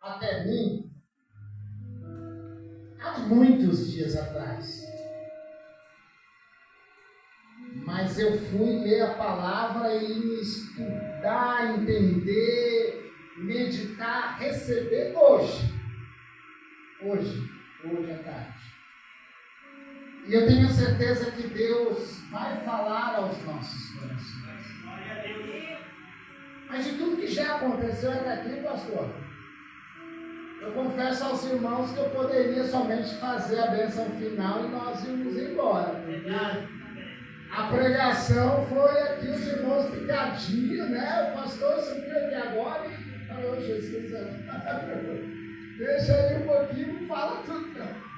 até mim há muitos dias atrás. Mas eu fui ler a palavra e estudar, entender, meditar, receber hoje à tarde. E eu tenho certeza que Deus vai falar aos nossos corações. Mas de tudo que já aconteceu até aqui, pastor, eu confesso aos irmãos que eu poderia somente fazer a bênção final e nós íamos embora. A pregação foi aqui, os irmãos picadinho, né? O pastor subiu aqui agora e falou, Jesus, deixa aí um pouquinho, não fala tudo não.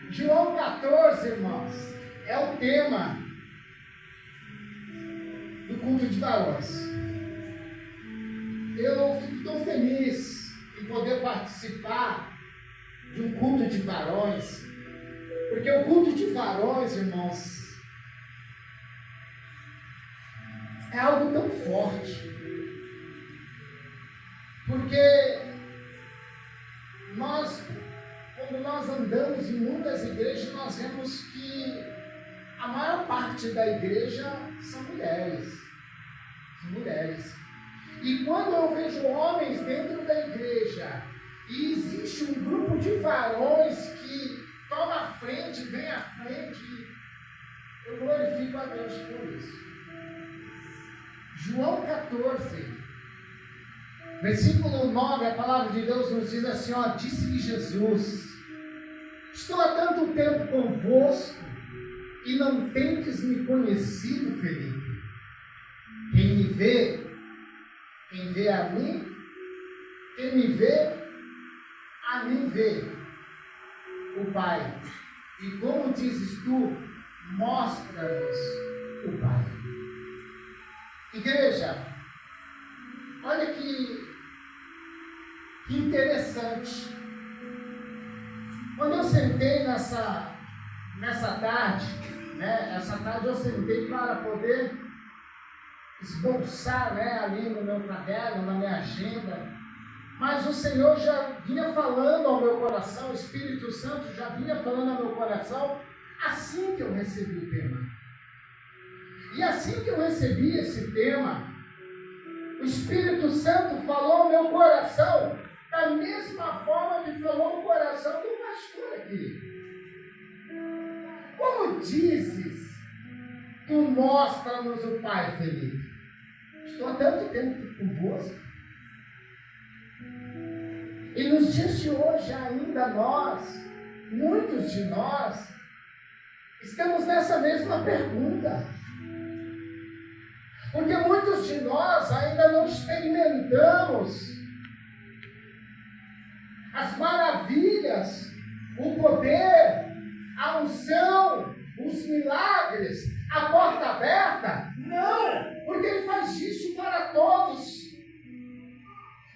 João 14, irmãos, é o tema do culto de varões. Eu fico tão feliz em poder participar de um culto de varões, porque o culto de varões, irmãos, é algo tão forte, porque quando nós andamos em muitas igrejas, nós vemos que a maior parte da igreja são mulheres. E quando eu vejo homens dentro da igreja, e existe um grupo de varões que toma a frente, vem à frente, eu glorifico a Deus por isso. João 14, versículo 9, a palavra de Deus nos diz assim, disse-lhe Jesus, estou há tanto tempo convosco e não tendes me conhecido, Felipe. Quem vê a mim, quem me vê, a mim vê o Pai. E como dizes tu, mostra-nos o Pai. Igreja, olha que interessante. Quando eu sentei nessa tarde, essa tarde eu sentei para poder esboçar, ali no meu caderno, na minha agenda, mas o Senhor já vinha falando ao meu coração, o Espírito Santo já vinha falando ao meu coração, assim que eu recebi o tema. E assim que eu recebi esse tema, o Espírito Santo falou ao meu coração, da mesma forma que falou no coração do pastor aqui. Como dizes, tu mostra-nos o Pai, Felipe. Estou há tanto tempo convosco. E nos dias de hoje ainda muitos de nós, estamos nessa mesma pergunta. Porque muitos de nós ainda não experimentamos as maravilhas, o poder, a unção, os milagres, a porta aberta. Não, porque Ele faz isso para todos.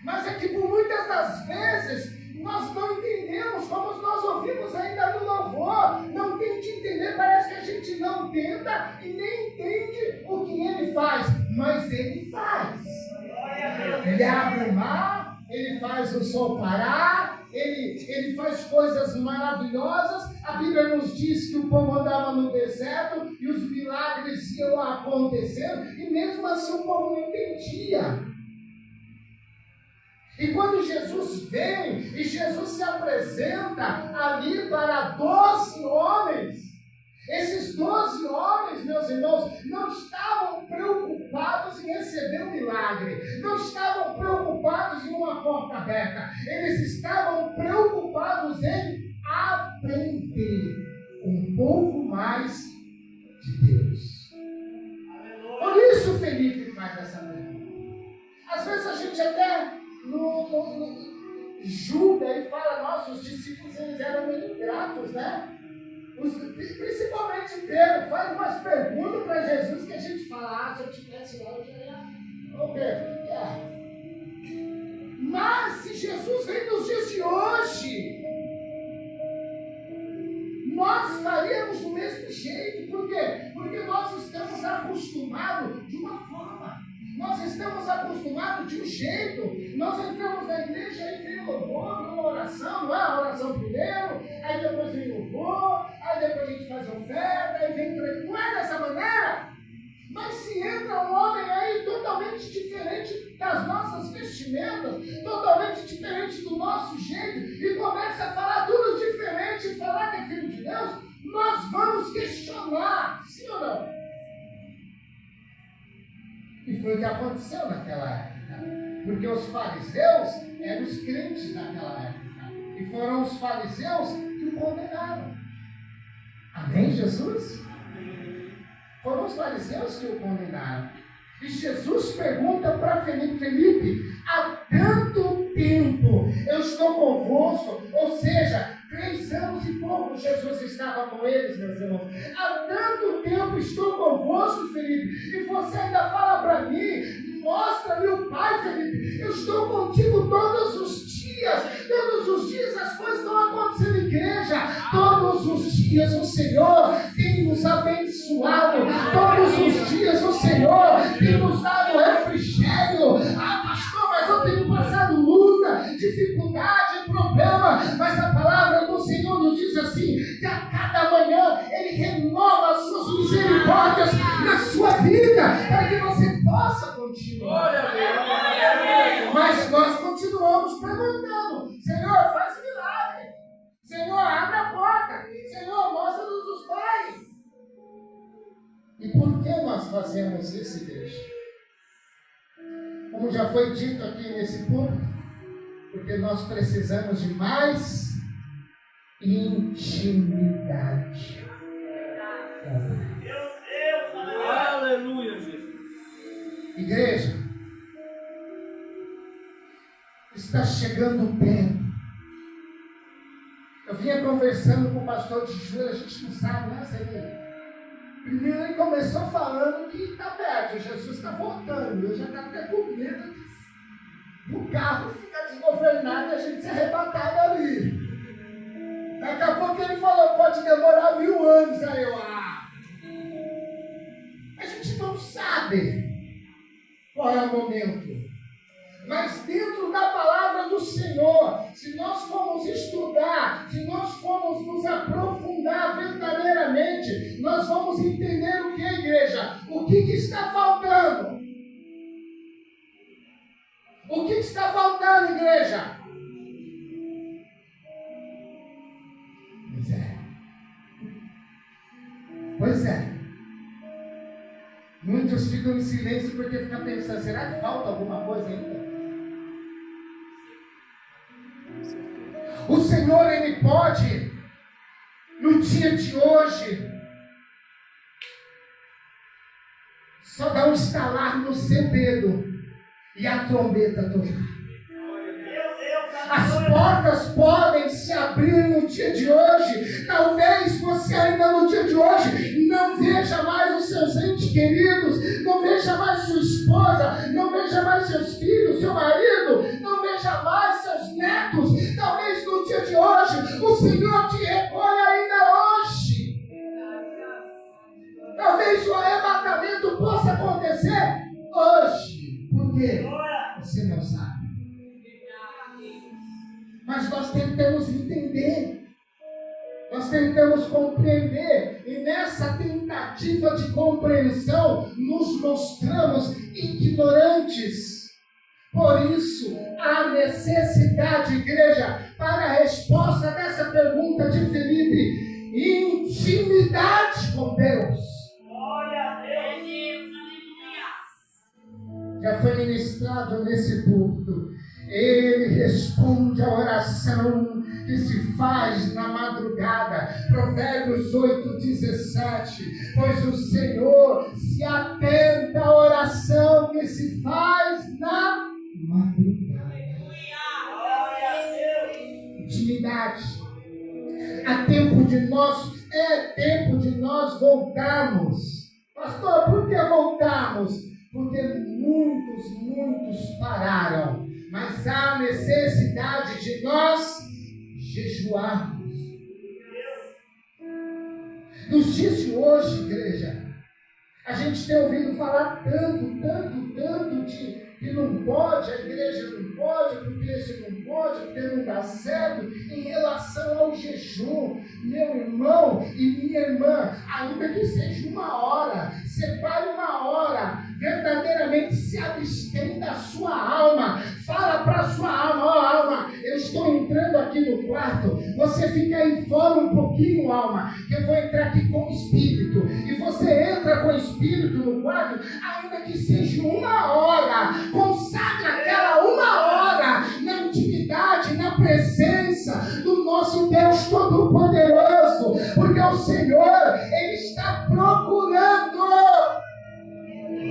Mas é que por muitas das vezes nós não entendemos, como nós ouvimos ainda no louvor, não tente entender, parece que a gente não tenta e nem entende o que Ele faz, mas Ele faz. Ele abre o mar, Ele faz o sol parar, Ele faz coisas maravilhosas. A Bíblia nos diz que o povo andava no deserto e os milagres iam acontecendo, e mesmo assim o povo não entendia. E quando Jesus vem, e Jesus se apresenta ali para 12 homens, esses 12 homens, meus irmãos, não estavam preocupados em receber um milagre, não estavam preocupados em uma porta aberta, eles estavam preocupados em aprender um pouco mais de Deus. Por isso Felipe faz essa pergunta. Às vezes a gente até julga e fala, nossa, os discípulos eles eram meio ingratos, né? Principalmente Pedro, faz umas perguntas para Jesus que a gente fala, se eu tivesse lá, eu já ia. Ô Pedro, Mas se Jesus vem nos dias de hoje, nós faríamos do mesmo jeito. Por quê? Porque nós estamos acostumados de uma forma. Nós estamos acostumados de um jeito, Nós entramos na igreja, aí vem o louvor, vem uma oração, não é? A oração primeiro, aí depois vem o louvor, aí depois a gente faz oferta, aí vem o... Não é dessa maneira? Mas se entra um homem aí totalmente diferente das nossas vestimentas, totalmente diferente do nosso jeito, e começa a falar tudo diferente, falar que é filho de Deus, nós vamos questionar, sim ou não? E foi o que aconteceu naquela época, porque os fariseus eram os crentes naquela época, e foram os fariseus que o condenaram. Amém, Jesus? Foram os fariseus que o condenaram. E Jesus pergunta para Felipe: Felipe, há tanto tempo eu estou convosco, ou seja, 3 anos e pouco Jesus estava com eles, meus irmãos. Há tanto tempo estou convosco, Felipe, e você ainda fala para mim: mostra-me o Pai, Felipe. Eu estou contigo todos os dias as coisas estão acontecendo em igreja. Todos os dias o Senhor tem nos abençoado, todos os dias o Senhor tem nos dado refrigério. Ah, pastor, mas eu tenho passado luta, dificuldade, problema, mas a palavra do Senhor nos diz assim, que a cada manhã Ele renova as suas misericórdias na sua vida, para que você possa continuar. Mas nós continuamos perguntando: Senhor, faz milagre. Senhor, abre a porta. Senhor, mostra-nos os pais. E por que nós fazemos isso, igreja? Como já foi dito aqui nesse púlpito, porque nós precisamos de mais intimidade. Meu Deus, aleluia, Jesus. Igreja, está chegando o tempo. Eu vinha conversando com o pastor de Júlio, a gente não sabe, né, Senhor? Primeiro ele começou falando que está perto, Jesus está voltando. Eu já estava até com medo do carro ficar desgovernado e a gente ser arrebatado ali. Daqui a pouco ele falou: pode demorar 1000 anos. Aí eu, a gente não sabe qual é o momento. Mas dentro da palavra do Senhor, se nós formos estudar, se nós formos nos aprofundar verdadeiramente, nós vamos entender o que é, igreja? O que está faltando? O que está faltando, igreja? Pois é. Muitos ficam em silêncio porque ficam pensando: será que falta alguma coisa ainda? O Senhor, Ele pode, no dia de hoje, só dar um estalar no seu dedo e a trombeta tocar. As portas podem se abrir no dia de hoje. Talvez você ainda no dia de hoje não veja mais os seus entes queridos, não veja mais sua esposa, não veja mais seus filhos, seu marido, não veja mais seus netos. Talvez no dia de hoje o Senhor te recolha ainda hoje. Talvez o arrebatamento possa acontecer hoje. Por quê? Você não sabe. Mas nós tentamos entender, nós tentamos compreender, e nessa tentativa de compreensão nos mostramos ignorantes. Por isso, há necessidade, igreja, para a resposta dessa pergunta de Felipe: intimidade com Deus. Glória a Deus. Já foi ministrado nesse púlpito. Ele responde a oração que se faz na madrugada. Provérbios 8:17. Pois o Senhor se atenta à oração que se faz na madrugada. Glória a Deus. Intimidade. É tempo de nós voltarmos. Pastor, por que voltarmos? Porque muitos pararam. Mas há necessidade de nós jejuarmos. Nos dias de hoje, igreja, a gente tem ouvido falar tanto de que não pode, a igreja não pode, porque esse não pode, porque não dá certo, em relação ao jejum. Meu irmão e minha irmã, ainda que seja 1 hora, separe 1 hora, verdadeiramente se abstém da sua alma, fala para a sua alma: ó alma, eu estou entrando aqui no quarto, você fica aí fora um pouquinho, alma, que eu vou entrar aqui com o Espírito, e você entra com o Espírito no quarto, ainda que seja 1 hora, consagra aquela 1 hora na intimidade, na presença do nosso Deus Todo-Poderoso, porque o Senhor, Ele está procurando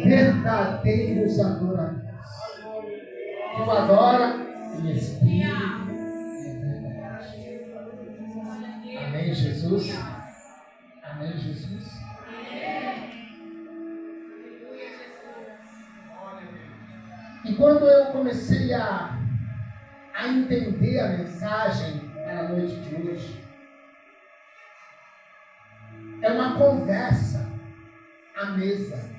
verdadeiros adoradores, que o adora em espírito e verdade. Amém, Jesus? Amém, Jesus? E quando eu comecei a entender a mensagem para a noite de hoje, é uma conversa à mesa.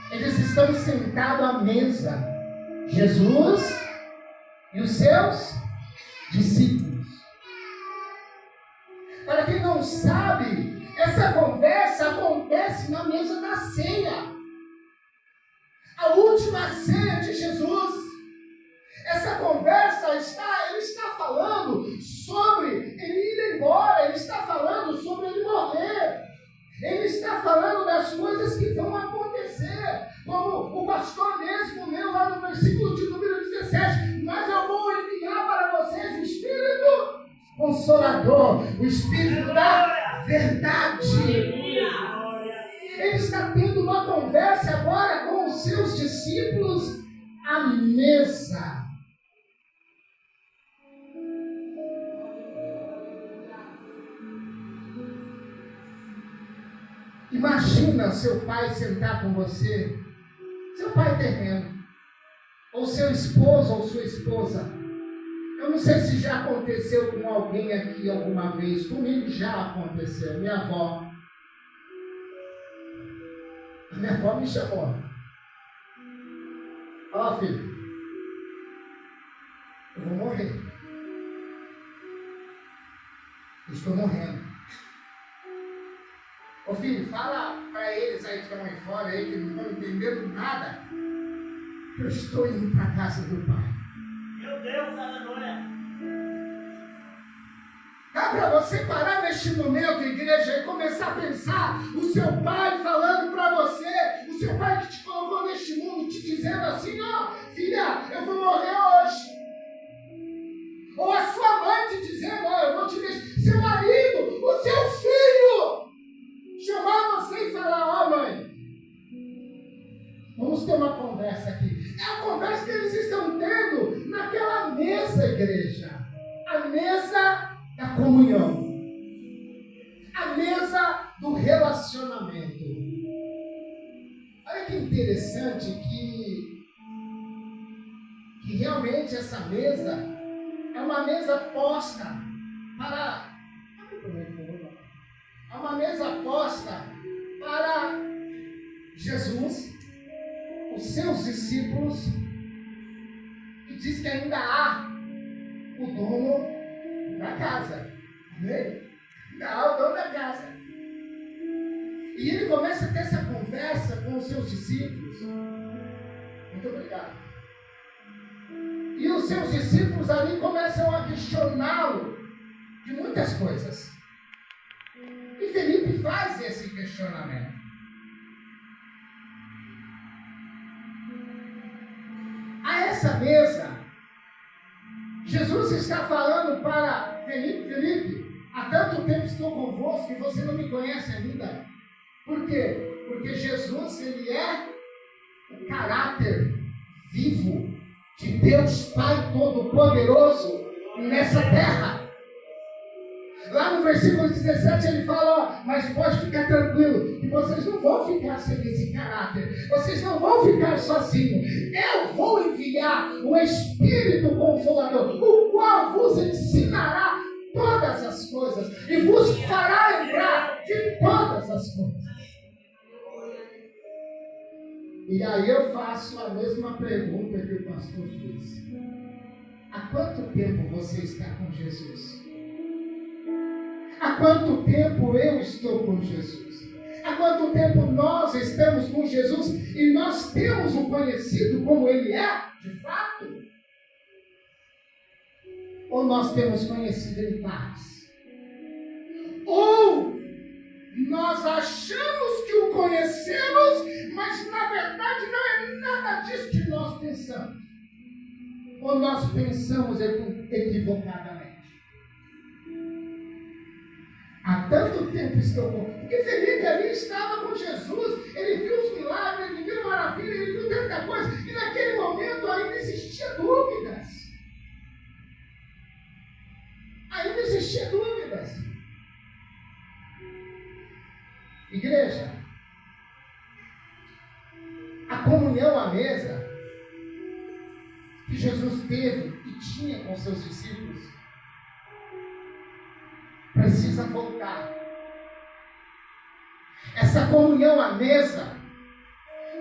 Eles estão sentados à mesa, Jesus e os seus discípulos. Para quem não sabe, essa conversa acontece na mesa da ceia, a última ceia de Jesus. Essa conversa ele está falando sobre ele ir embora, ele está falando sobre ele morrer, ele está falando das coisas que vão acontecer, como o pastor mesmo leu lá no versículo de número 17: mas eu vou enviar para vocês o Espírito Consolador, o Espírito da verdade. Ele está tendo uma conversa agora com os seus discípulos à mesa. Imagina seu pai sentar com você, seu pai terreno, ou seu esposo ou sua esposa. Eu não sei se já aconteceu com alguém aqui alguma vez, comigo já aconteceu. Minha avó me chamou: ó filho, eu vou morrer, eu estou morrendo. Ô filho, fala para eles aí que estão aí fora, aí, que não estão entendendo nada, que eu estou indo para a casa do Pai. Meu Deus, aleluia. Dá para você parar neste momento, igreja, e começar a pensar o seu pai falando para você, o seu pai que te colocou neste mundo, te dizendo assim: ó, filha, eu vou morrer hoje. Ou a sua mãe te dizendo: ó, eu vou te deixar. Seu marido, o seu filho, chamar você e falar: ó mãe, vamos ter uma conversa aqui. É a conversa que eles estão tendo naquela mesa, igreja. A mesa da comunhão. A mesa do relacionamento. Olha que interessante que realmente essa mesa é uma mesa posta para... É uma mesa posta para Jesus, os seus discípulos, e diz que ainda há o dono da casa. Amém? Ainda há o dono da casa. E ele começa a ter essa conversa com os seus discípulos. Muito obrigado. E os seus discípulos ali começam a questioná-lo de muitas coisas. E Felipe faz esse questionamento. A essa mesa, Jesus está falando para Felipe: Felipe, há tanto tempo estou convosco e você não me conhece ainda. Por quê? Porque Jesus, ele é o caráter vivo de Deus Pai Todo-Poderoso nessa terra. Lá no versículo 17 ele fala: ó, mas pode ficar tranquilo, que vocês não vão ficar sem esse caráter, vocês não vão ficar sozinhos. Eu vou enviar o Espírito Consolador, o qual vos ensinará todas as coisas e vos fará lembrar de todas as coisas. E E aí eu faço a mesma pergunta que o pastor fez. Há quanto tempo você está com Jesus? Há quanto tempo eu estou com Jesus? Há quanto tempo nós estamos com Jesus e nós temos o conhecido como Ele é, de fato? Ou nós temos conhecido em partes? Ou nós achamos que o conhecemos, mas na verdade não é nada disso que nós pensamos. Ou nós pensamos equivocadamente. Há tanto tempo estou com... Porque Felipe ali estava com Jesus, ele viu os milagres, ele viu maravilha, ele viu tanta coisa, e naquele momento ainda existia dúvidas. Ainda existia dúvidas. Igreja, a comunhão à mesa que Jesus teve e tinha com seus discípulos precisa voltar. Essa comunhão à mesa,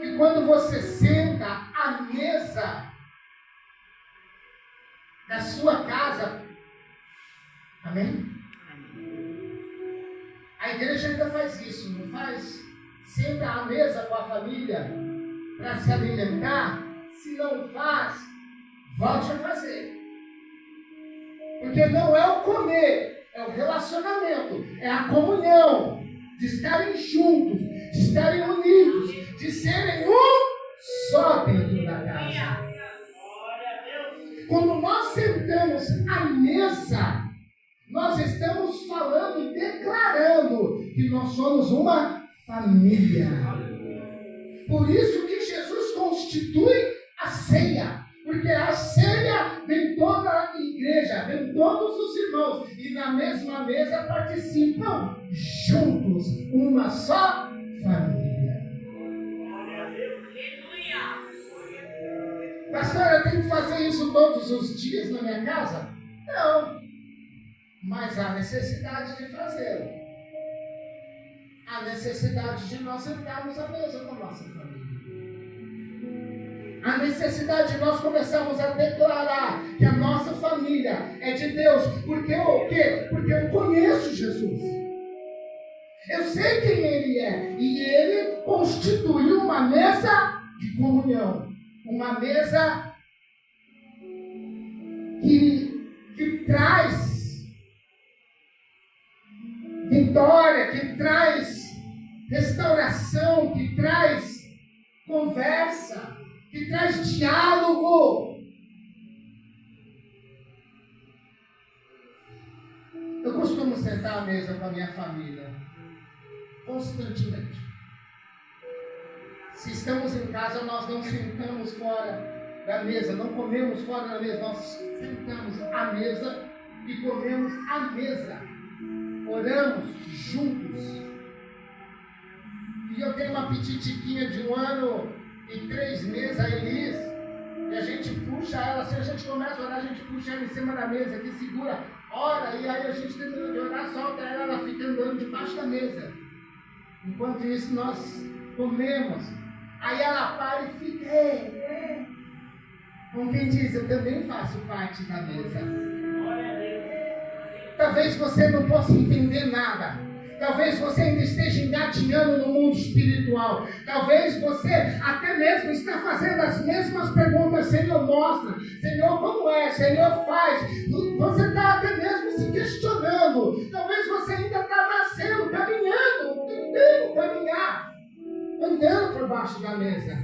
que quando você senta à mesa da sua casa, amém? A igreja ainda faz isso, não faz? Senta à mesa com a família para se alimentar. Se não faz, volte a fazer. Porque não é o comer, é o relacionamento, é a comunhão, de estarem juntos, de estarem unidos, de serem um só dentro da casa. Quando nós sentamos à mesa, nós estamos falando e declarando que nós somos uma família. Por isso que Jesus constitui a ceia. Porque a ceia vem toda a igreja, vem todos os irmãos. E na mesma mesa participam juntos, uma só família. Pastor, eu tenho que fazer isso todos os dias na minha casa? Não. Mas há necessidade de fazê-lo. Há necessidade de nós sentarmos à mesa com a nossa família. Há necessidade de nós começarmos a declarar que a nossa família é de Deus. Porque o quê? Porque eu conheço Jesus. Eu sei quem Ele é. E Ele constituiu uma mesa de comunhão. Uma mesa que traz vitória, que traz restauração, que traz conversa, que traz diálogo. Eu costumo sentar à mesa com a minha família constantemente. Se estamos em casa, nós não sentamos fora da mesa, não comemos fora da mesa, nós sentamos à mesa e comemos à mesa. Oramos juntos. E eu tenho uma petitiquinha de 1 ano e 3 meses, a Elis, e a gente puxa ela, se a gente começa a orar, a gente puxa ela em cima da mesa, que segura, ora, e aí a gente termina de orar, solta ela, ela fica andando debaixo da mesa. Enquanto isso, nós comemos. Aí ela para e fica, como quem diz, eu também faço parte da mesa. Talvez você não possa entender nada. Talvez você ainda esteja engatinhando no mundo espiritual. Talvez você até mesmo está fazendo as mesmas perguntas. Senhor, mostra. Senhor, como é? Senhor, faz. Você está até mesmo se questionando. Talvez você ainda está nascendo, caminhando, tentando caminhar, andando por baixo da mesa.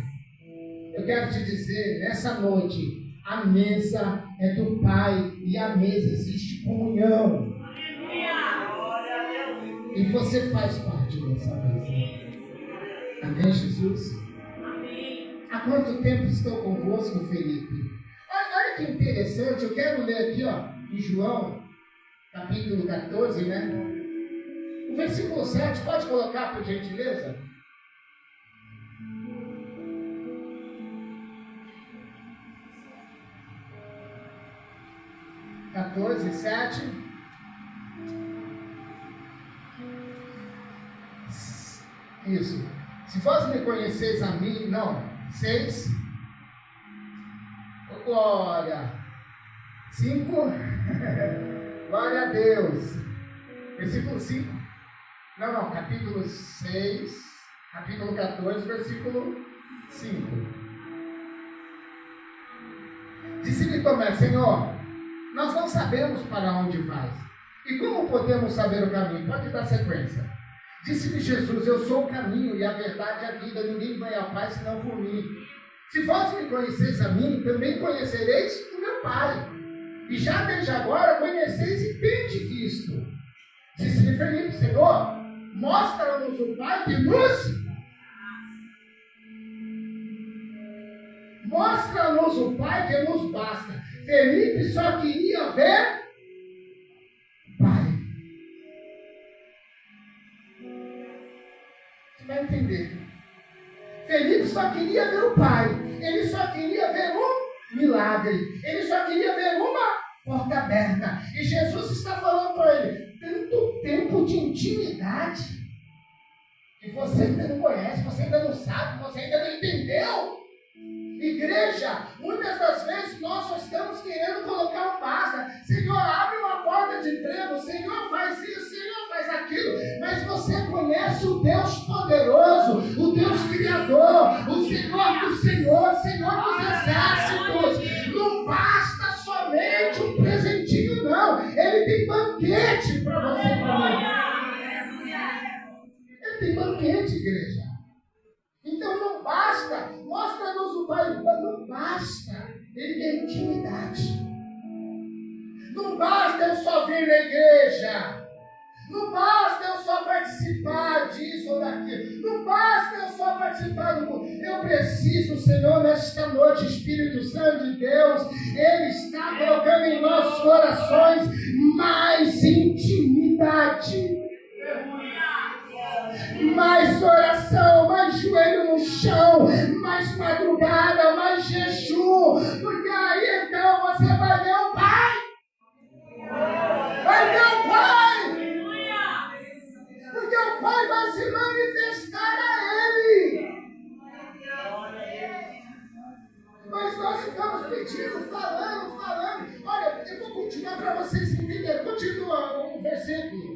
Eu quero te dizer, nessa noite, a mesa é do Pai e a mesa existe comunhão. E você faz parte dessa mesa. Amém, Jesus? Amém. Há quanto tempo estou convosco, Felipe? Olha que interessante, eu quero ler aqui, em João, capítulo 14, né? O versículo 7, pode colocar, por gentileza? (14, 7) Isso. Se vós me conheceis a mim, não. 6. Oh, glória. 5. Glória a Deus. Versículo 5. Não, capítulo 6, capítulo 14, versículo 5. Disse-lhe Tomé: Senhor, nós não sabemos para onde vais. E como podemos saber o caminho? Pode dar sequência. Disse-lhe Jesus: eu sou o caminho e a verdade e a vida. Ninguém vai ao Pai senão por mim. Se vós me conheceis a mim, também conhecereis o meu Pai. E já desde agora conheceis e tendes visto. Disse-lhe Felipe: Senhor, mostra-nos o Pai que nos... Mostra-nos o Pai que nos basta. Felipe só queria ver o Pai. Você vai entender. Felipe só queria ver o Pai. Ele só queria ver um milagre. Ele só queria ver uma porta aberta. E Jesus está falando para ele: tanto tempo de intimidade, e você ainda não conhece, você ainda não sabe, você ainda não entendeu. Igreja, muitas das vezes nós só estamos querendo colocar um basta. Senhor, abre uma porta de emprego. Senhor, faz isso, Senhor, faz aquilo. Mas você conhece o Deus poderoso, o Deus criador, o Senhor do Senhor, Senhor dos exércitos. Não basta somente um presentinho, não. Ele tem banquete para você comer. Ele tem banquete, igreja. Então não basta, mostra-nos o Pai, não basta, ele tem intimidade. Não basta eu só vir na igreja, não basta eu só participar disso ou daquilo, não basta eu só participar do culto. Eu preciso, Senhor, nesta noite, Espírito Santo de Deus, Ele está colocando em nossos corações mais intimidade. Mais oração, mais joelho no chão, mais madrugada, mais jejum, porque aí então você vai ver o Pai. Vai ver o Pai. Porque o Pai vai se manifestar a Ele. Mas nós ficamos pedindo, falando. Olha, eu vou continuar para vocês entenderem. Continua o versículo.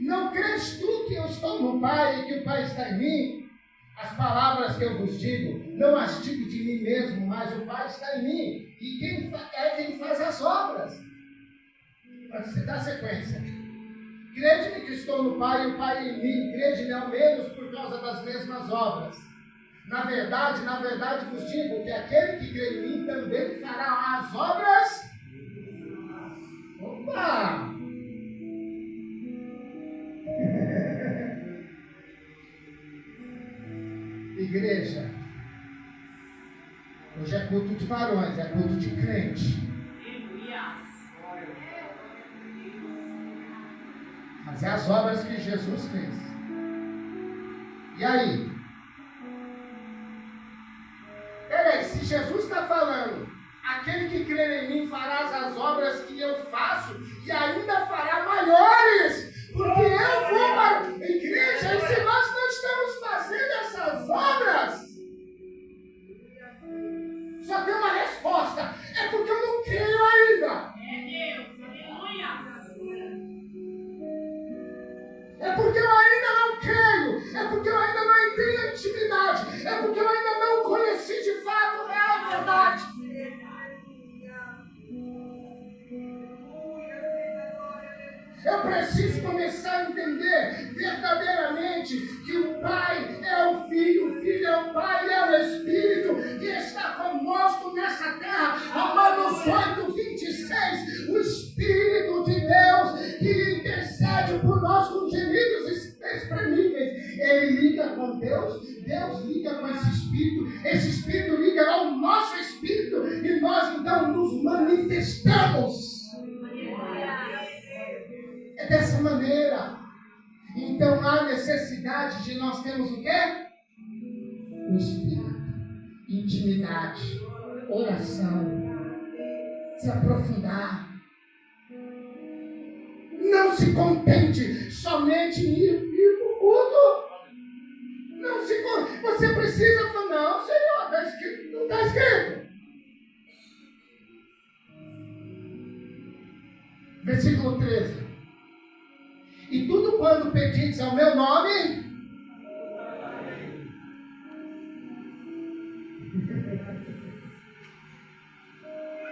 Não crês tu que eu estou no Pai e que o Pai está em mim? As palavras que eu vos digo, não as digo de mim mesmo, mas o Pai está em mim. E quem faz as obras. Você dá sequência. Crede-me que estou no Pai e o Pai em mim. Crede-me ao menos por causa das mesmas obras. Na verdade vos digo que aquele que crê em mim também fará as obras. Opa! Igreja, hoje é culto de varões, é culto de crente. Fazer as obras que Jesus fez. E aí? Peraí, se Jesus está falando, aquele que crê em mim fará as obras que eu faço e ainda fará maiores, porque eu vou para a igreja, e se nós não estamos fazendo essas obras, só tem uma resposta: é porque eu não creio ainda. É porque eu ainda não creio, é porque eu ainda não tenho intimidade, é porque eu ainda não conheci de fato a real verdade. Eu preciso começar a entender verdadeiramente que o Pai é o Filho é o Pai, é o Espírito que está conosco nessa terra. Romanos 8:26, o Espírito de Deus que intercede por nós com gemidos inexprimíveis. Ele liga com Deus, Deus liga com esse Espírito liga ao nosso Espírito e nós então nos manifestamos. É dessa maneira. Então há necessidade de nós termos o quê? O Espírito, intimidade, oração, se aprofundar. Não se contente somente em ir para o culto. Não se contente. Você precisa falar: não, Senhor, Versículo 13. E tudo quando pedides ao meu nome,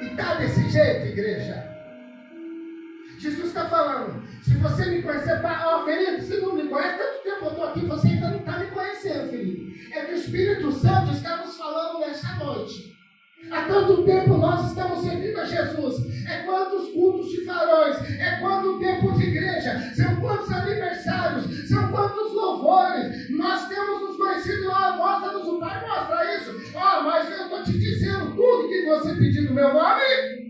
e está desse jeito, igreja. Jesus está falando, se você me conhecer, Felipe, se não me conhece, tanto tempo eu estou aqui, você ainda não está me conhecendo, Felipe. É que o Espírito Santo está nos falando nessa noite. Há tanto tempo nós estamos servindo a Jesus. É quantos cultos de farões, é quanto tempo de igreja, são quantos aniversários, são quantos louvores. Nós temos nos conhecido, mostra-nos o Pai, mostra isso. Mas eu estou te dizendo tudo que você pediu no meu nome.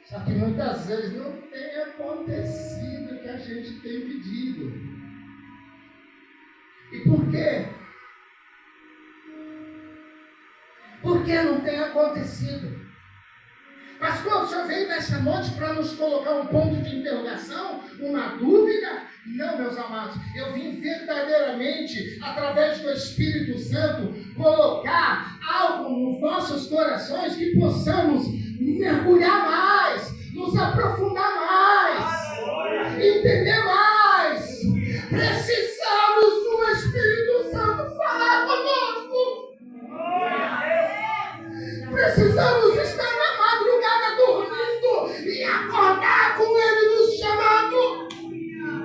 Só que muitas vezes não tem acontecido o que a gente tem pedido. E por quê? Por que não tem acontecido? Pastor, o senhor veio nessa noite para nos colocar um ponto de interrogação, uma dúvida? Não, meus amados, eu vim verdadeiramente, através do Espírito Santo, colocar algo nos nossos corações que possamos mergulhar mais, nos aprofundar mais, entender mais. Precisamos do Espírito Santo falar conosco. Precisamos estar na madrugada dormindo e acordar com Ele nos chamando.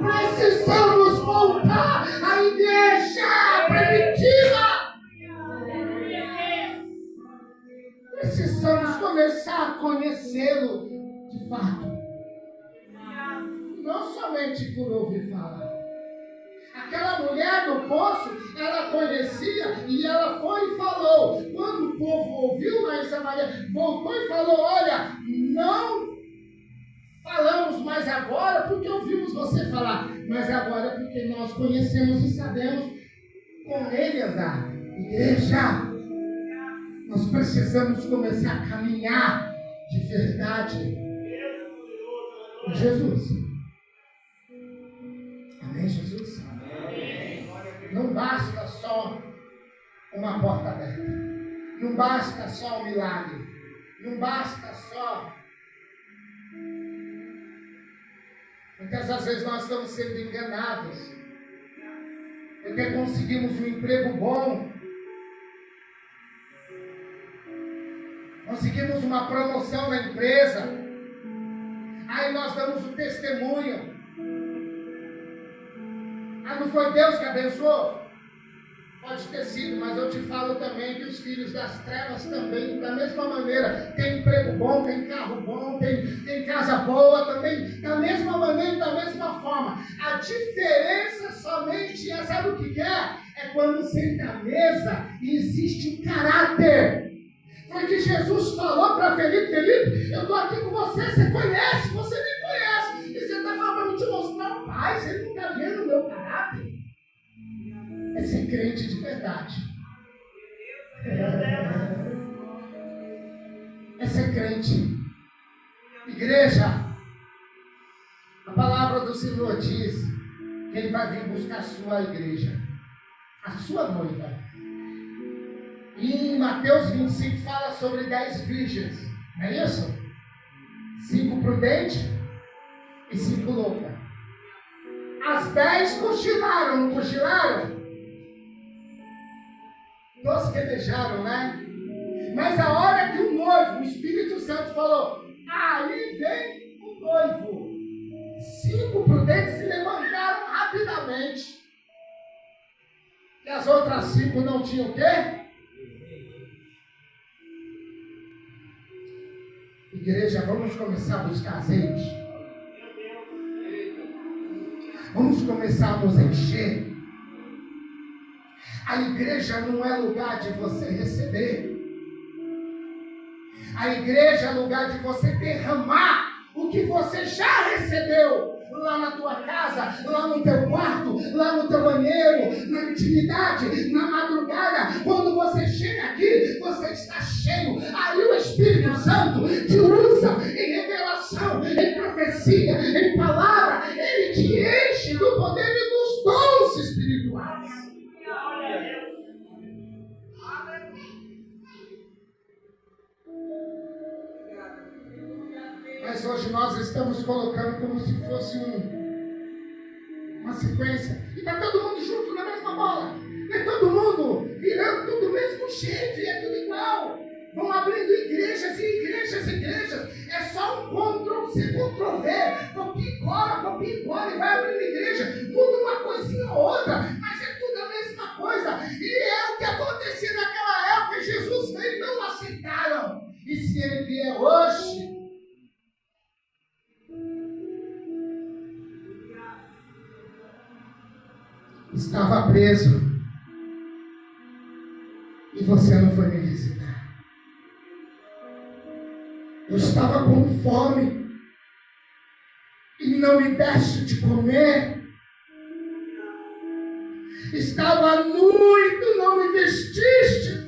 Precisamos voltar à igreja primitiva. Precisamos começar a conhecê-lo de fato. Não somente por ouvir falar. Aquela mulher do poço, ela conhecia e ela foi e falou. Quando o povo ouviu lá em Samaria, voltou e falou: olha, não falamos mais agora porque ouvimos você falar, mas agora porque nós conhecemos e sabemos com ele andar. Igreja, nós precisamos começar a caminhar de verdade com Jesus. Amém, Jesus? Não basta só uma porta aberta. Não basta só um milagre. Não basta só. Muitas das vezes nós estamos sendo enganados. Porque conseguimos um emprego bom. Conseguimos uma promoção na empresa. Aí nós damos o testemunho. Não foi Deus que abençoou? Pode ter sido, mas eu te falo também que os filhos das trevas também, da mesma maneira, tem emprego bom, tem carro bom, tem casa boa também, da mesma maneira e da mesma forma. A diferença somente é, sabe o que é? É quando senta à mesa e existe um caráter. Foi que Jesus falou para Felipe: Felipe, eu estou aqui com você, você conhece, você me conhece. E você está falando para me te mostrar o Pai, você não está vendo o meu caráter. É ser crente de verdade. É ser crente. Igreja, a palavra do Senhor diz que Ele vai vir buscar a sua igreja, a sua noiva. E em Mateus 25 fala sobre 10 virgens, não é isso? 5 prudentes e 5 loucas. As 10 cochilaram, não cochilaram? Tosquenejaram, né? Mas a hora que o noivo, o Espírito Santo falou, aí vem o noivo. 5 prudentes se levantaram rapidamente. E as outras 5 não tinham o quê? Igreja, vamos começar a buscar azeite. Vamos começar a nos encher. A igreja não é lugar de você receber. A igreja é lugar de você derramar o que você já recebeu. Lá na tua casa, lá no teu quarto, lá no teu banheiro, na intimidade, na madrugada. Quando você chega aqui, você está cheio. Aí o Espírito Santo te usa em revelação, em profecia, em palavra. Ele te enche do poder e dos dons espirituais. Mas hoje nós estamos colocando como se fosse uma sequência. E está todo mundo junto na mesma bola. É todo mundo virando tudo do mesmo jeito e é tudo igual. Vão abrindo igrejas e igrejas e igrejas. É só um Ctrl-C, Ctrl-V. Copia e cola e vai abrindo igreja. Muda uma coisinha ou outra, mas é tudo a mesma coisa. E é o que acontecia naquela época. Jesus veio e não aceitaram. E se ele vier hoje, estava preso e você não foi me visitar. Eu estava com fome e não me deste de comer. Estava nu e tu não me vestiste.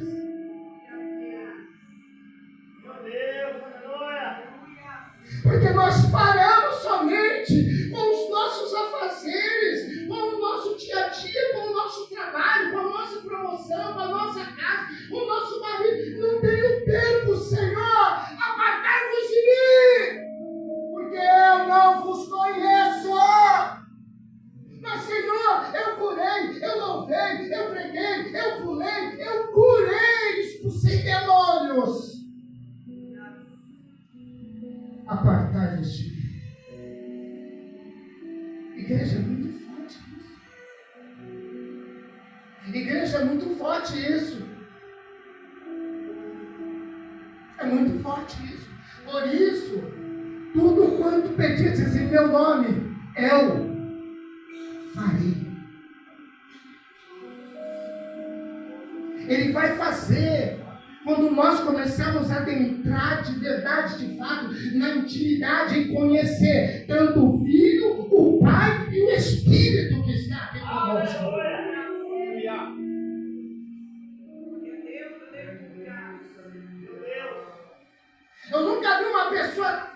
Porque nós paramos somente com os nossos afazeres, com o nosso dia a dia, com o nosso trabalho, com a nossa promoção, com a nossa casa, com o nosso marido. Não tenho tempo, Senhor, apartai-vos de mim, porque eu não vos conheço. Mas, Senhor, eu curei, eu louvei, eu preguei, eu pulei, eu curei, expulsei demônios. Apartai-vos de mim. Igreja é muito forte isso. Igreja é muito forte isso. É muito forte isso. Por isso, tudo quanto pedires em meu nome, eu farei. Ele vai fazer. Quando nós começamos a adentrar de verdade, de fato, na intimidade, em conhecer tanto o Filho, o Pai e o Espírito que está aqui conosco. Eu nunca vi uma pessoa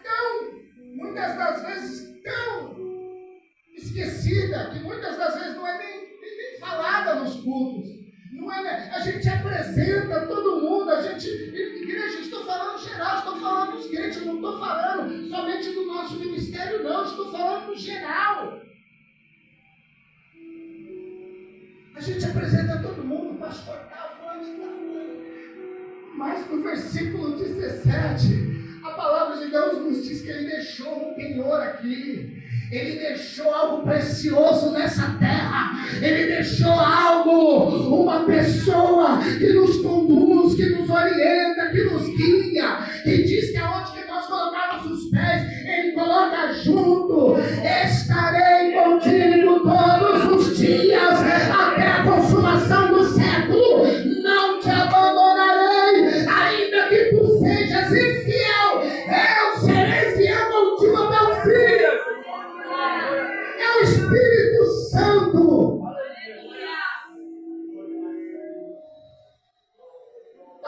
muitas das vezes, tão esquecida, que muitas das vezes não é nem falada nos cultos. Não é, a gente apresenta todo mundo, igreja, estou falando geral, estou falando dos crentes, não estou falando somente do nosso ministério, não, estou falando do geral. A gente apresenta todo mundo, o pastor está falando, mas no versículo 17, a palavra de Deus nos diz que ele deixou um penhor aqui. Ele deixou algo precioso nessa terra. Ele deixou algo, uma pessoa que nos conduz, que nos orienta, que nos guia, que diz que aonde que nós colocamos os pés, Ele coloca junto. Estarei contigo todos os dias, até a consumação do século. Não te abandonarei, ainda que tu sejas infiel. Eu serei fiel contigo até o fim. É o Espírito Santo.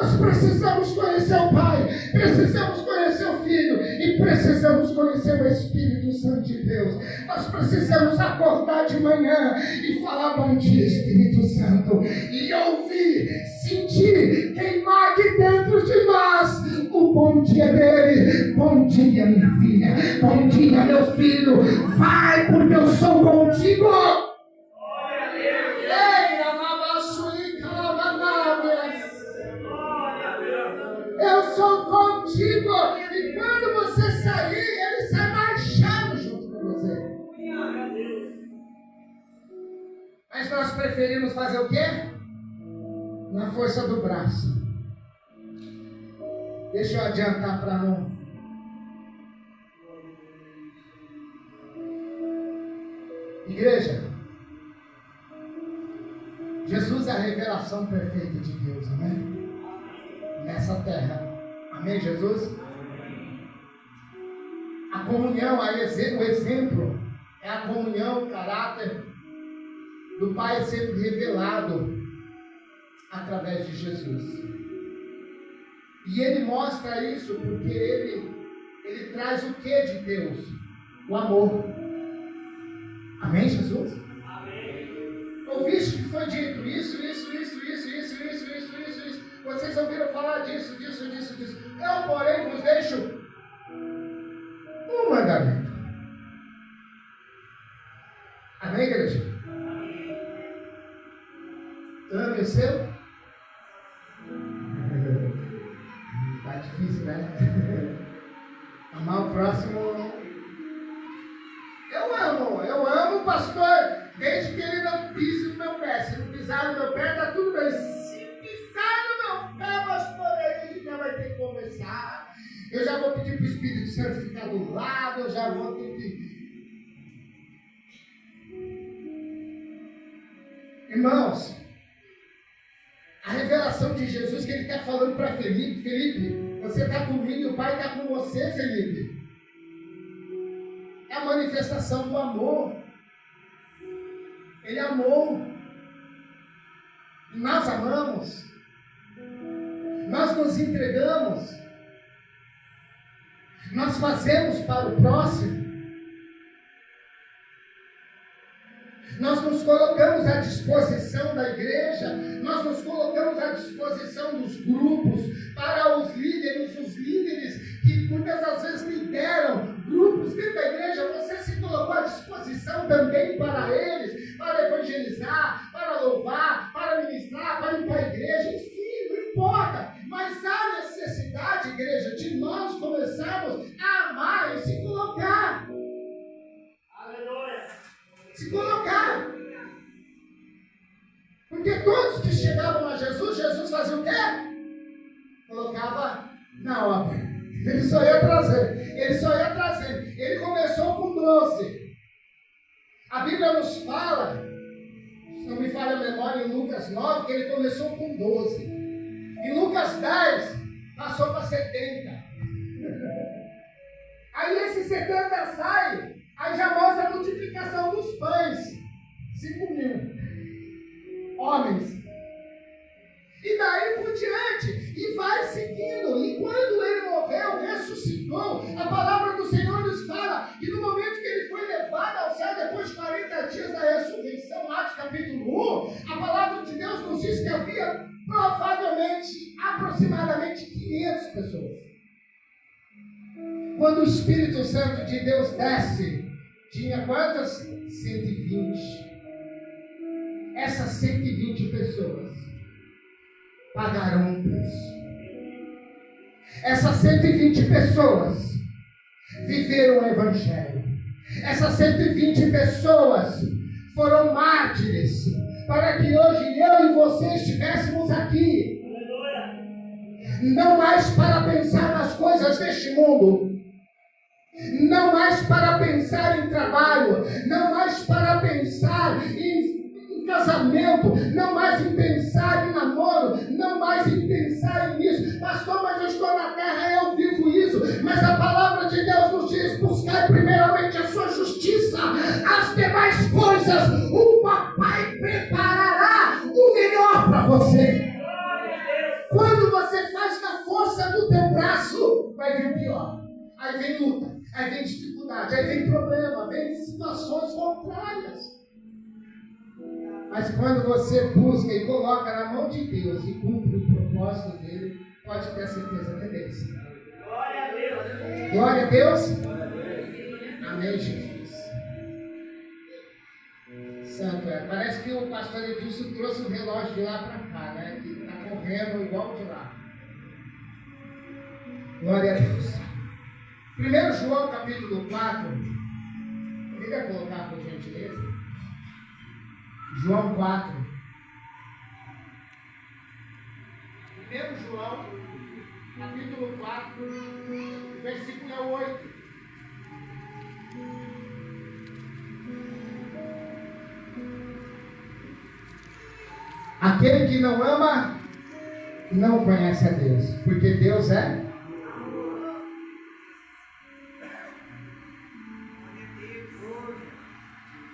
Nós precisamos conhecer o Pai, precisamos conhecer o Filho e precisamos conhecer o Espírito Santo de Deus. Nós precisamos acordar de manhã e falar bom dia, Espírito Santo, e ouvir, sentir, queimar aqui dentro de nós o bom dia dele. Bom dia, minha filha, bom dia, meu filho, vai porque eu sou contigo. Eu sou contigo. E quando você sair, ele sai marchando junto com você. Mas nós preferimos fazer o quê? Na força do braço. Deixa eu adiantar para não. Igreja, Jesus é a revelação perfeita de Deus, amém? Nessa terra. Amém, Jesus? A comunhão, o exemplo é a comunhão, o caráter do Pai sendo revelado através de Jesus. E Ele mostra isso porque Ele traz o que de Deus? O amor. Amém, Jesus? Amém. Ouviste que foi dito isso. Vocês ouviram falar disso. Eu, porém, vos deixo conheceu? Tá difícil, né? Amar o próximo. Eu amo o pastor, desde que ele não pise no meu pé. Se não pisar no meu pé, tá tudo bem. Se pisar no meu pé, pastor, aí a gente já vai ter que conversar. Eu já vou pedir para o Espírito Santo ficar do lado, eu já vou ter que... Irmãos, a revelação de Jesus que ele está falando para Felipe: Felipe, você está comigo e o Pai está com você, Felipe. É a manifestação do amor. Ele amou. Nós amamos. Nós nos entregamos. Nós fazemos para o próximo. Nós nos colocamos à disposição da igreja, nós nos colocamos à disposição dos grupos, para os líderes que muitas das vezes lideram grupos dentro da igreja. Você se colocou à disposição também para eles, para evangelizar, para louvar, para ministrar, para ir para a igreja, enfim, não importa. Mas há necessidade, igreja, de nós começarmos a amar e se colocar. Se colocar. Porque todos que chegavam a Jesus, Jesus fazia o quê? Colocava na obra. Ele só ia trazer. Ele começou com 12. A Bíblia nos fala, se não me falha a memória, em Lucas 9, que ele começou com 12. Em Lucas 10, passou para 70. Aí esses 70 saem. Aí já mostra a multiplicação dos pães. 5.000 homens. E daí por diante. E vai seguindo. E quando ele morreu, ressuscitou, a palavra do Senhor nos fala que no momento que ele foi levado ao céu, depois de 40 dias da ressurreição, Atos capítulo 1, a palavra de Deus nos diz que havia provavelmente, aproximadamente 500 pessoas. Quando o Espírito Santo de Deus desce, tinha quantas? 120. Essas 120 pessoas pagaram um preço. Essas 120 pessoas viveram o Evangelho. Essas 120 pessoas foram mártires para que hoje eu e você estivéssemos aqui. Não mais para pensar nas coisas deste mundo, não mais para pensar em trabalho, não mais para pensar em casamento, não mais em pensar em namoro, não mais em pensar nisso. Pastor, mas eu estou na terra, eu vivo isso. Mas a palavra de Deus nos diz: buscar primeiramente a sua justiça, as demais coisas o papai preparará o melhor para você. Quando você faz na força do teu braço, vai vir o pior. Aí vem luta, aí vem dificuldade, aí vem problema, vem situações contrárias. Mas quando você busca e coloca na mão de Deus e cumpre o propósito dele, pode ter certeza que é desse. Glória a Deus. Glória a Deus. Amém, Jesus. Santo é. Parece que o pastor Edilson trouxe o relógio de lá para cá, né? Que está correndo igual de lá. Glória a Deus. 1 João capítulo 4. Poderia colocar por gentileza? João 4. 1 João capítulo 4, versículo 8. Aquele que não ama, não conhece a Deus, porque Deus é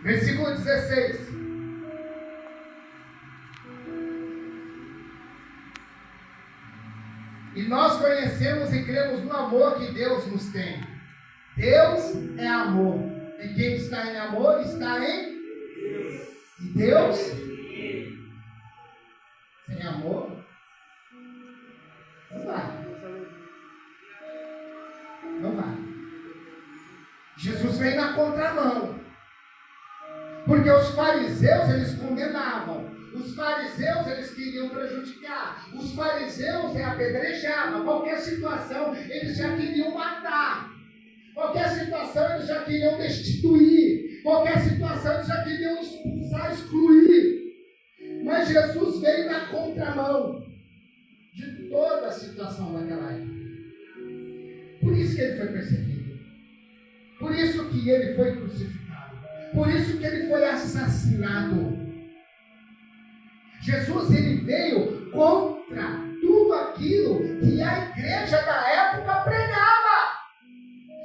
versículo 16. E nós conhecemos e cremos no amor que Deus nos tem. Deus é amor. E quem está em amor está em Deus. E Deus sem amor não vai. Não vai. Jesus vem na contramão. Porque os fariseus, eles condenavam. Os fariseus, eles queriam prejudicar. Os fariseus apedrejavam. Qualquer situação, eles já queriam matar. Qualquer situação, eles já queriam destituir. Qualquer situação, eles já queriam expulsar, excluir. Mas Jesus veio na contramão de toda a situação daquela época. Por isso que ele foi perseguido. Por isso que ele foi crucificado. Por isso que ele foi assassinado. Jesus, ele veio contra tudo aquilo que a igreja da época pregava.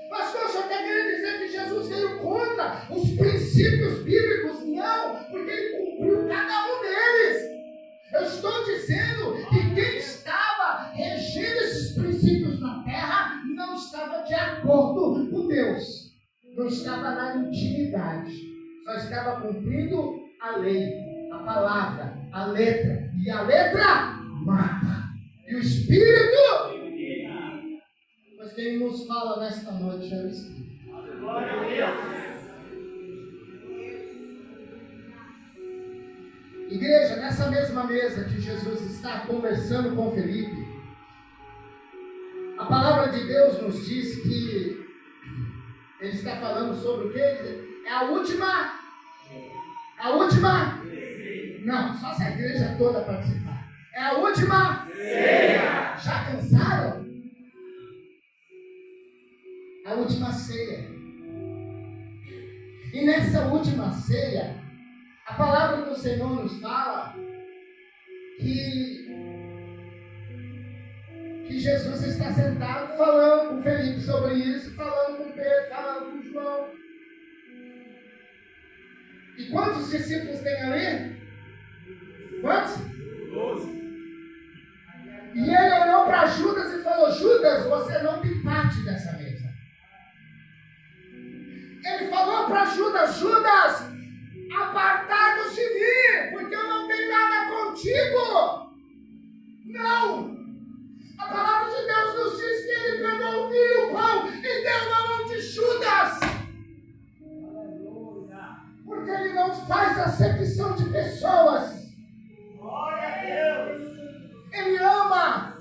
Pastor, o senhor está querendo dizer que Jesus veio contra os princípios bíblicos? Não, porque ele cumpriu cada um deles. Eu estou dizendo que quem estava regendo esses princípios na terra não estava de acordo com Deus. Não estava na intimidade. Só estava cumprindo a lei, a palavra, a letra. E a letra mata. E o Espírito... Mas quem nos fala nesta noite é o Espírito. Glória a Deus. Igreja, nessa mesma mesa que Jesus está conversando com Felipe, a palavra de Deus nos diz que ele está falando sobre o quê? É a última? Não, só se a igreja toda participar. É a última? Ceia. Já cansaram? A última ceia. E nessa última ceia, a palavra do Senhor nos fala que Jesus está sentado falando com Felipe sobre isso, falando com Pedro, falando com João. E quantos discípulos tem ali? Quantos? 12. E ele olhou para Judas e falou: Judas, você não tem parte dessa mesa. Ele falou para Judas: Judas, apartai-vos de mim, porque eu não tenho nada contigo. Não! A palavra de Deus nos diz que ele pegou o vinho e o pão e deu na mão de Judas. Porque ele não faz acepção de pessoas. Glória a Deus. Ele ama.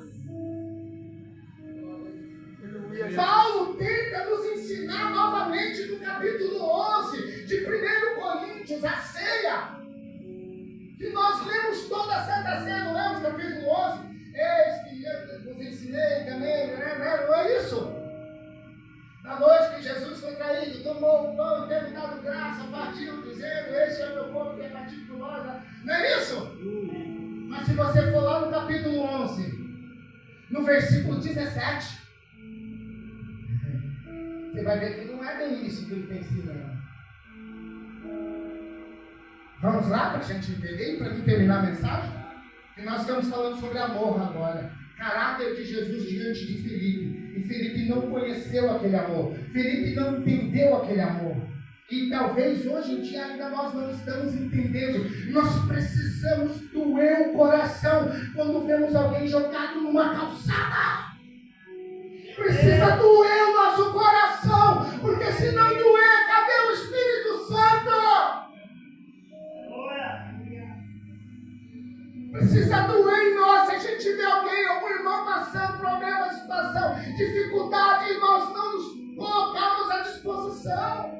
Paulo tenta nos ensinar novamente no capítulo 11 de 1 Coríntios, a ceia. Que nós lemos toda a Santa Ceia, não lemos capítulo 11? Eis que eu vos ensinei também, não é isso? Na noite que Jesus foi traído, tomou o pão e teve dado graça, partiu dizendo: este é o meu corpo que é partido por vós. Não é isso? Mas se você for lá no capítulo 11, no versículo 17, você vai ver que não é bem isso que ele está ensinando. Vamos lá para a gente entender e para mim terminar a mensagem? Que nós estamos falando sobre amor agora. Caráter de Jesus diante de Felipe. E Felipe não conheceu aquele amor. Felipe não entendeu aquele amor. E talvez hoje em dia ainda nós não estamos entendendo. Nós precisamos doer o coração quando vemos alguém jogado numa calçada. Precisa doer o nosso coração, porque se não doer, cadê o Espírito Santo? Precisa doer em nós. Se a gente vê alguém, algum irmão passando problema, situação, dificuldade, e nós não nos colocamos à disposição.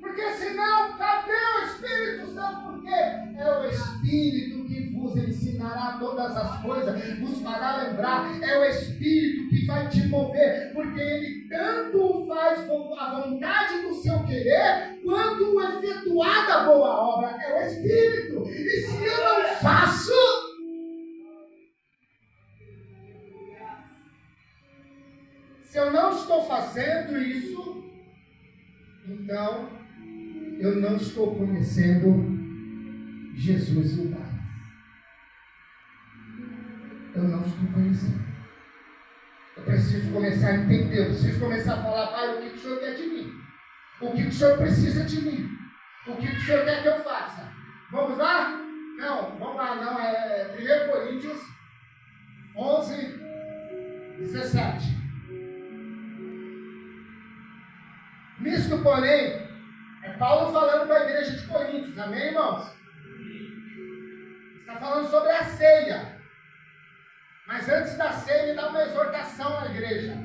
Porque senão, cadê o Espírito Santo? Porque é o Espírito que vos ensinará todas as coisas, vos fará lembrar. É o Espírito que vai te mover, porque ele tanto faz a vontade do seu querer, quanto o efetuar da boa obra. É o Espírito. E se eu não faço, se eu não estou fazendo isso, então eu não estou conhecendo Jesus e o Pai. Eu não estou conhecendo. Eu preciso começar a entender. Eu preciso começar a falar: Pai, o que o Senhor quer de mim? O que o Senhor precisa de mim? O que o Senhor quer que eu faça? Vamos lá? Não, vamos lá. Não, é 1 Coríntios 11, 17. Nisto, porém, é Paulo falando para a igreja de Coríntios. Amém, irmãos? Está falando sobre a ceia. Mas antes da ceia, ele dá uma exortação à igreja.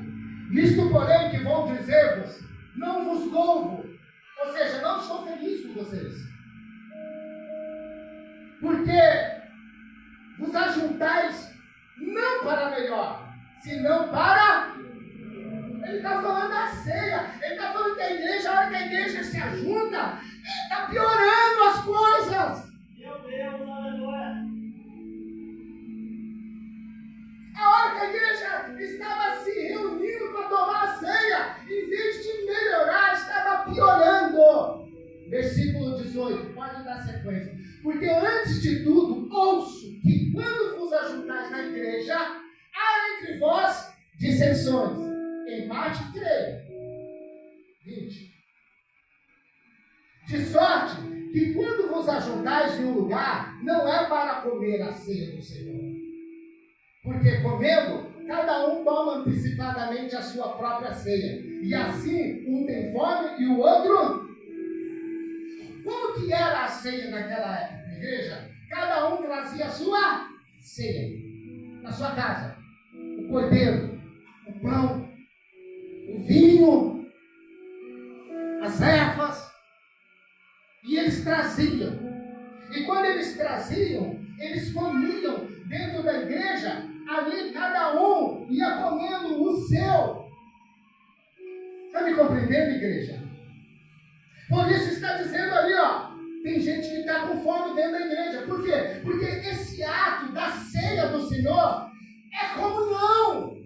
Nisto, porém, que vou dizer-vos, não vos louvo. Ou seja, não estou feliz com vocês. Porque vos ajuntais não para melhor, senão para... Ele está falando da ceia. Ele está falando que a igreja, a hora que a igreja se ajunta, está piorando as coisas. Meu Deus, aleluia. A hora que a igreja estava se reunindo para tomar a ceia, em vez de melhorar, estava piorando. Versículo 18, pode dar sequência. Porque antes de tudo, ouço que quando vos ajuntais na igreja, há entre vós dissensões. Em parte, creio. 20. De sorte que quando vos ajuntais em um lugar, não é para comer a ceia do Senhor. Porque comendo, cada um toma antecipadamente a sua própria ceia. E assim, um tem fome e o outro... Como que era a ceia naquela época, igreja? Cada um trazia a sua ceia. Na sua casa. O cordeiro, o pão, o vinho, as ervas. E eles traziam. E quando eles traziam, eles comiam dentro da igreja. Ali cada um ia comendo o seu. Está me compreendendo, igreja? Por isso está dizendo ali, ó. Tem gente que está com fome dentro da igreja. Por quê? Porque esse ato da ceia do Senhor é comunhão.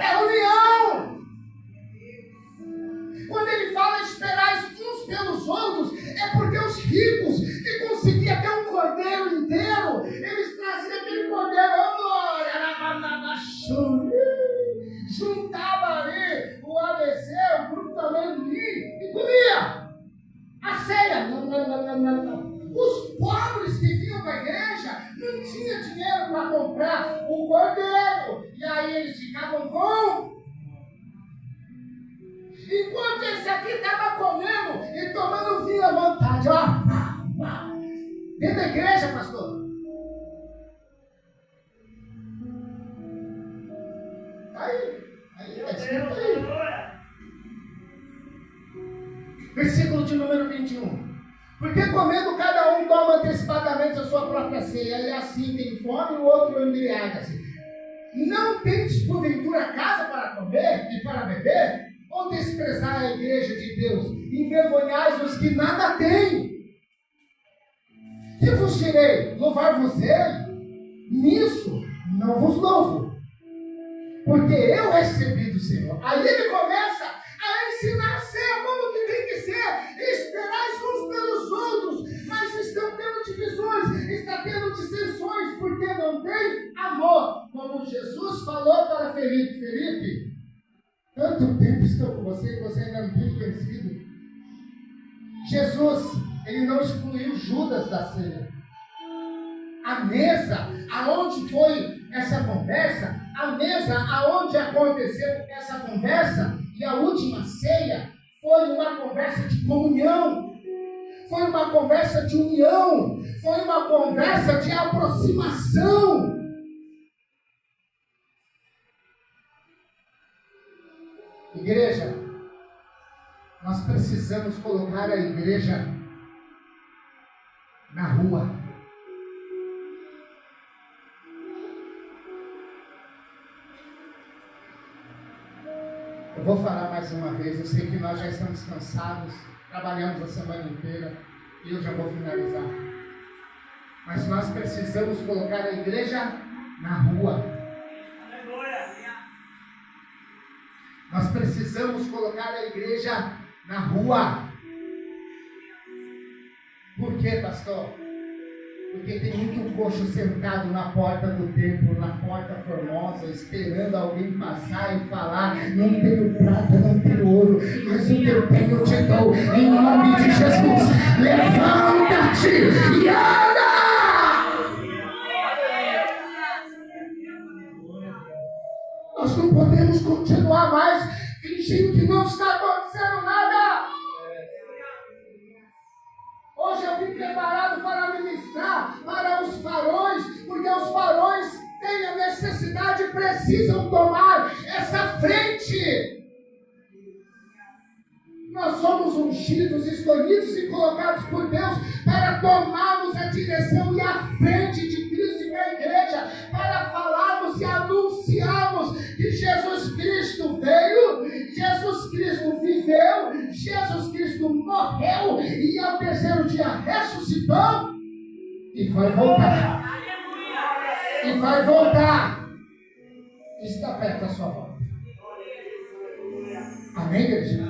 É união. Quando ele fala esperar uns pelos outros, é porque os ricos que conseguiam ter um cordeiro inteiro, eles traziam aquele cordeiro, juntava ali o ABC, o grupo do amendoim e comia a ceia. Não. Os pobres que vinham para a igreja não tinham dinheiro para comprar o cordeiro. E aí eles ficavam com... Enquanto esse aqui estava comendo e tomando vinho à vontade. Ó. Dentro da igreja, pastor. Aí, está escrito aí. Versículo de número 21. Porque comendo cada um toma antecipadamente a sua própria ceia, e assim tem fome e o outro embriaga-se. Não tendes porventura casa para comer e para beber? Ou desprezar a igreja de Deus? Envergonhais os que nada têm. Que vos direi? Louvar-vos ele? Nisso não vos louvo, porque eu recebi do Senhor. Aí ele começa a ensinar a ser como que tem que ser. Esperais uns pelos outros, mas estão tendo divisões, está tendo dissensões, porque não tem amor. Como Jesus falou para Felipe: Felipe, tanto tempo estou com você e você ainda não tem conhecido. Jesus, ele não excluiu Judas da ceia. A mesa aonde foi essa conversa, a mesa aonde aconteceu essa conversa e a última ceia foi uma conversa de comunhão, foi uma conversa de união, foi uma conversa de aproximação. Igreja, nós precisamos colocar a igreja na rua. Eu vou falar mais uma vez, eu sei que nós já estamos cansados, trabalhamos a semana inteira e eu já vou finalizar. Mas nós precisamos colocar a igreja na rua. Nós precisamos colocar a igreja na rua. Por quê, pastor? Porque tem muito coxo sentado na porta do templo, na porta formosa, esperando alguém passar e falar: não tenho prata, não tenho ouro, mas o que eu tenho eu te dou, em nome de Jesus. Levanta-te e anda! Nós não podemos continuar mais fingindo que não está acontecendo nada. Hoje eu vim preparado para ministrar falar para os varões, porque os varões têm a necessidade e precisam tomar essa frente. Nós somos ungidos, escolhidos e colocados por Deus para tomarmos a direção e a frente de Cristo e da igreja, para falarmos e anunciarmos que Jesus Cristo veio, Jesus Cristo viveu, Jesus Cristo morreu e ao terceiro dia ressuscitou e vai voltar. E vai voltar. Está perto da sua volta. Amém, igreja?